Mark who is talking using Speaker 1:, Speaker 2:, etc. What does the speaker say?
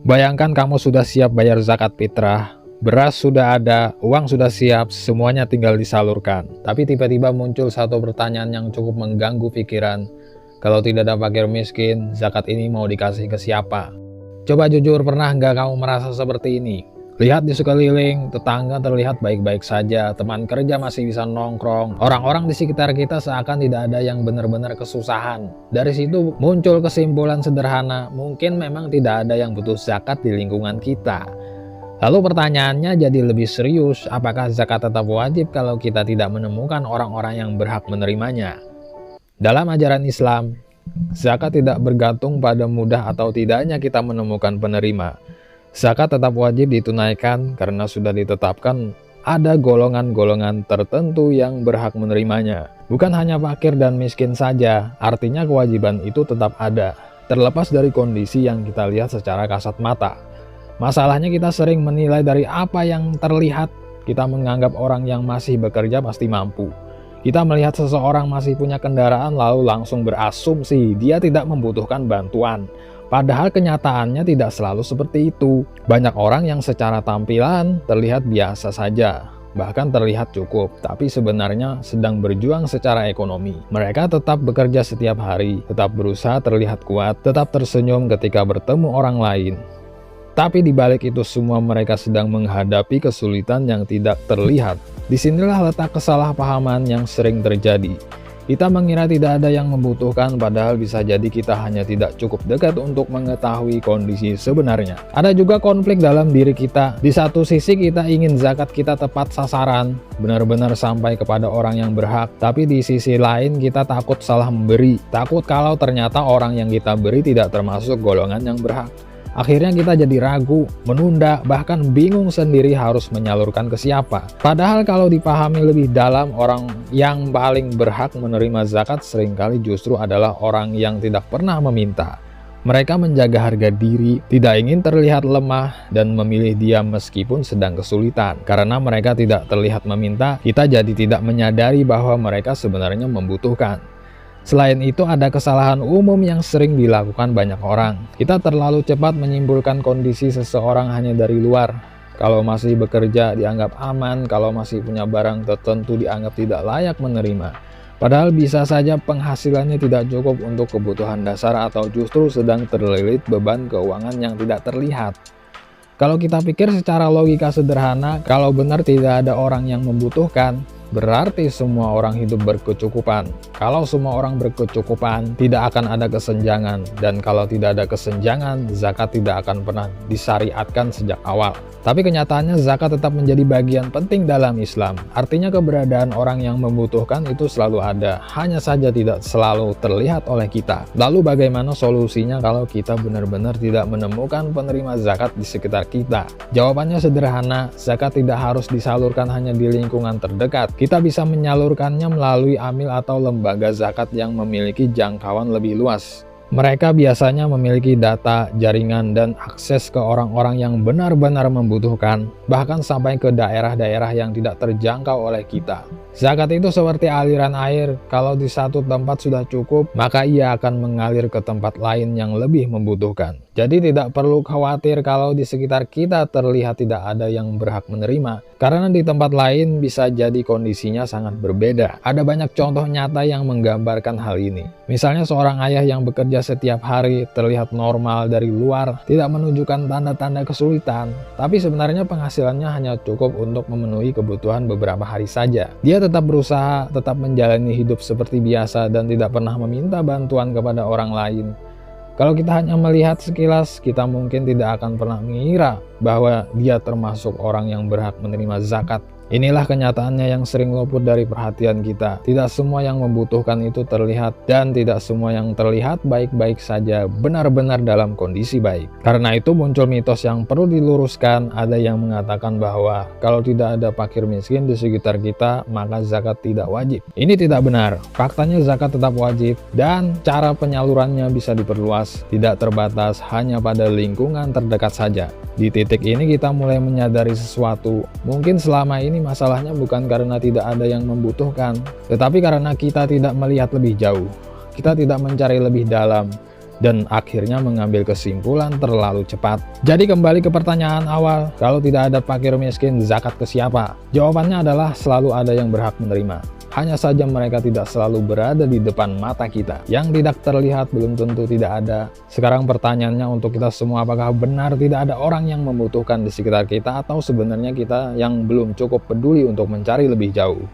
Speaker 1: Bayangkan kamu sudah siap bayar zakat fitrah, beras sudah ada, uang sudah siap, semuanya tinggal disalurkan. Tapi tiba-tiba muncul satu pertanyaan yang cukup mengganggu pikiran. Kalau tidak ada fakir miskin, zakat ini mau dikasih ke siapa? Coba jujur, pernah nggak kamu merasa seperti ini? Lihat di sekeliling, tetangga terlihat baik-baik saja, teman kerja masih bisa nongkrong, orang-orang di sekitar kita seakan tidak ada yang benar-benar kesusahan. Dari situ muncul kesimpulan sederhana, mungkin memang tidak ada yang butuh zakat di lingkungan kita. Lalu pertanyaannya jadi lebih serius, apakah zakat tetap wajib kalau kita tidak menemukan orang-orang yang berhak menerimanya? Dalam ajaran Islam, zakat tidak bergantung pada mudah atau tidaknya kita menemukan penerima. Zakat tetap wajib ditunaikan karena sudah ditetapkan ada golongan-golongan tertentu yang berhak menerimanya. Bukan hanya fakir dan miskin saja, artinya kewajiban itu tetap ada, terlepas dari kondisi yang kita lihat secara kasat mata. Masalahnya kita sering menilai dari apa yang terlihat, kita menganggap orang yang masih bekerja pasti mampu. Kita melihat seseorang masih punya kendaraan lalu langsung berasumsi dia tidak membutuhkan bantuan. Padahal kenyataannya tidak selalu seperti itu. Banyak orang yang secara tampilan terlihat biasa saja, bahkan terlihat cukup, tapi sebenarnya sedang berjuang secara ekonomi. Mereka tetap bekerja setiap hari, tetap berusaha terlihat kuat, tetap tersenyum ketika bertemu orang lain. Tapi di balik itu semua mereka sedang menghadapi kesulitan yang tidak terlihat. Disinilah letak kesalahpahaman yang sering terjadi. Kita mengira tidak ada yang membutuhkan, padahal bisa jadi kita hanya tidak cukup dekat untuk mengetahui kondisi sebenarnya. Ada juga konflik dalam diri kita. Di satu sisi kita ingin zakat kita tepat sasaran, benar-benar sampai kepada orang yang berhak. Tapi di sisi lain kita takut salah memberi, takut kalau ternyata orang yang kita beri tidak termasuk golongan yang berhak. Akhirnya kita jadi ragu, menunda, bahkan bingung sendiri harus menyalurkan ke siapa. Padahal kalau dipahami lebih dalam, orang yang paling berhak menerima zakat seringkali justru adalah orang yang tidak pernah meminta. Mereka menjaga harga diri, tidak ingin terlihat lemah, dan memilih diam meskipun sedang kesulitan. Karena mereka tidak terlihat meminta, kita jadi tidak menyadari bahwa mereka sebenarnya membutuhkan. Selain itu, ada kesalahan umum yang sering dilakukan banyak orang. Kita terlalu cepat menyimpulkan kondisi seseorang hanya dari luar. Kalau masih bekerja dianggap aman, kalau masih punya barang tertentu dianggap tidak layak menerima. Padahal bisa saja penghasilannya tidak cukup untuk kebutuhan dasar atau justru sedang terlilit beban keuangan yang tidak terlihat. Kalau kita pikir secara logika sederhana, kalau benar tidak ada orang yang membutuhkan, berarti semua orang hidup berkecukupan. Kalau semua orang berkecukupan, tidak akan ada kesenjangan. Dan kalau tidak ada kesenjangan, zakat tidak akan pernah disyariatkan sejak awal. Tapi kenyataannya zakat tetap menjadi bagian penting dalam Islam. Artinya keberadaan orang yang membutuhkan itu selalu ada, hanya saja tidak selalu terlihat oleh kita. Lalu bagaimana solusinya kalau kita benar-benar tidak menemukan penerima zakat di sekitar kita? Jawabannya sederhana, zakat tidak harus disalurkan hanya di lingkungan terdekat. Kita bisa menyalurkannya melalui amil atau lembaga zakat yang memiliki jangkauan lebih luas. Mereka biasanya memiliki data, jaringan, dan akses ke orang-orang yang benar-benar membutuhkan, bahkan sampai ke daerah-daerah yang tidak terjangkau oleh kita. Zakat itu seperti aliran air, kalau di satu tempat sudah cukup, maka ia akan mengalir ke tempat lain yang lebih membutuhkan. Jadi tidak perlu khawatir kalau di sekitar kita terlihat tidak ada yang berhak menerima, karena di tempat lain bisa jadi kondisinya sangat berbeda. Ada banyak contoh nyata yang menggambarkan hal ini. Misalnya seorang ayah yang bekerja setiap hari, terlihat normal dari luar, tidak menunjukkan tanda-tanda kesulitan, tapi sebenarnya penghasilannya hanya cukup untuk memenuhi kebutuhan beberapa hari saja. Dia tetap berusaha, tetap menjalani hidup seperti biasa, dan tidak pernah meminta bantuan kepada orang lain. Kalau kita hanya melihat sekilas, kita mungkin tidak akan pernah mengira bahwa dia termasuk orang yang berhak menerima zakat. Inilah kenyataannya yang sering luput dari perhatian kita. Tidak semua yang membutuhkan itu terlihat, dan tidak semua yang terlihat baik-baik saja benar-benar dalam kondisi baik. Karena itu muncul mitos yang perlu diluruskan. Ada yang mengatakan bahwa kalau tidak ada fakir miskin di sekitar kita, maka zakat tidak wajib. Ini tidak benar. Faktanya zakat tetap wajib, dan cara penyalurannya bisa diperluas, tidak terbatas hanya pada lingkungan terdekat saja. Di titik ini kita mulai menyadari sesuatu. Mungkin selama ini masalahnya bukan karena tidak ada yang membutuhkan, tetapi karena kita tidak melihat lebih jauh. Kita tidak mencari lebih dalam. dan akhirnya mengambil kesimpulan terlalu cepat. Jadi kembali ke pertanyaan awal, kalau tidak ada fakir miskin, zakat ke siapa? Jawabannya adalah selalu ada yang berhak menerima. Hanya saja mereka tidak selalu berada di depan mata kita. Yang tidak terlihat belum tentu tidak ada. Sekarang pertanyaannya untuk kita semua, apakah benar tidak ada orang yang membutuhkan di sekitar kita, atau sebenarnya kita yang belum cukup peduli untuk mencari lebih jauh?